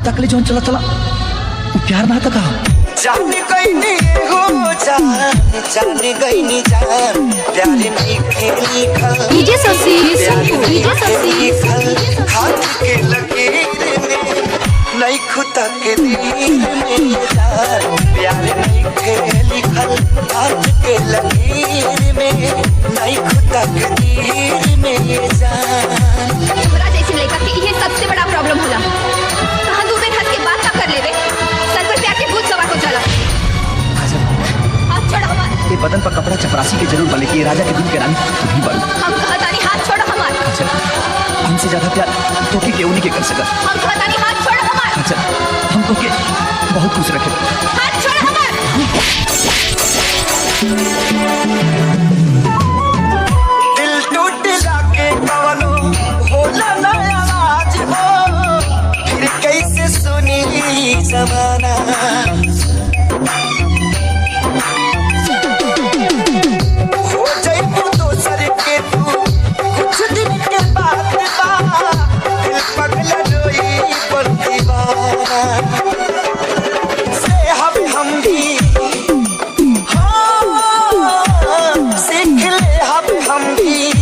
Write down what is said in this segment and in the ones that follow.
तकले जोन चला चला प्यार ना तका जाने गई नी हो जान जाने गई नी जान प्यार नहीं खेली खल डीजे ससी डीजे ससी हाथ के लकीर में नहीं खुदा के दिल में जान प्यार नहीं खेली खल हाथ के लकीर में नहीं खुदा के दिल में जान। हमरा जैसी लड़का के ये सबसे बड़ा प्रॉब्लम होला। कहां दो बेन हंस के बात ना कर लेवे सर पर प्यार के भूत सवार हो जाला। हाथ छोड़ हमार ये बदन पर कपड़ा चपरासी के जरूर बले कि राजा के दिल के रानी तू भी बन। हम कहतानी हाथ छोड़ हमार। अच्छा हमसे ज्यादा प्यार तो के केहू नहीं के कर सकत। हम कहतानी हाथ छोड़ हमार। अच्छा हम तो के बहुत खुश रखे। हाथ छोड़ हमार। दिल टूट लाके कवनो होला ना आवाज हो फिर कैसे सुनी जमाना हो जाइबू दोसर के तू कुछ दिन के बाद दिल पगला रोई पर दीवाना से हम भी सीख ले हम भी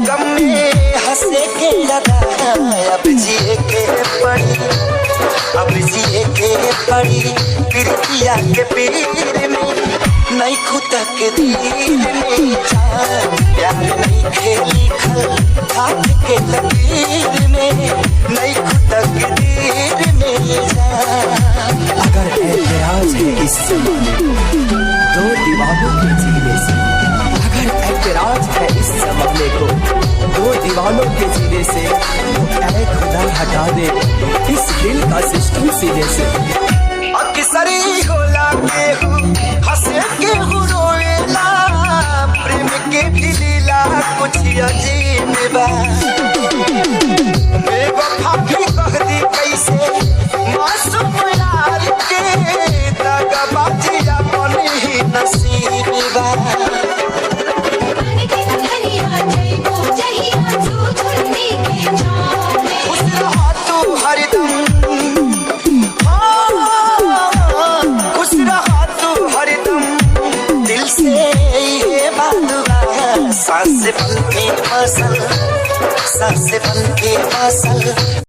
गम में हंसे के लगा अब जिए के पड़ी अब जिए के पड़ी प्रीतिया के पीर में नहीं खुदा के दिल में जान प्यार नहीं खेली खल हाथ के लकीर में नहीं खुदा के दिल में जान। अगर ऐतराज है इस जमाने को दो दीवानों के जीने से, अगर ऐतराज है इस जमाने को दो दीवानों के जीने से तो ऐ खुदा हटा दे इस दिल का सिस्टम सीने से। अक्सरी होला केहू हंसे केहू रोएला प्रेम के भी लीला कुछ अजीब बा बेवफा भी कह दी कैसे मासूम यार के दगाबाजी अपन ही नसीब बा। खुश रहा तू हरदम खुश रहा तू हरदम दिल से ये बात सांस बन के मसल सांस बन के मसल।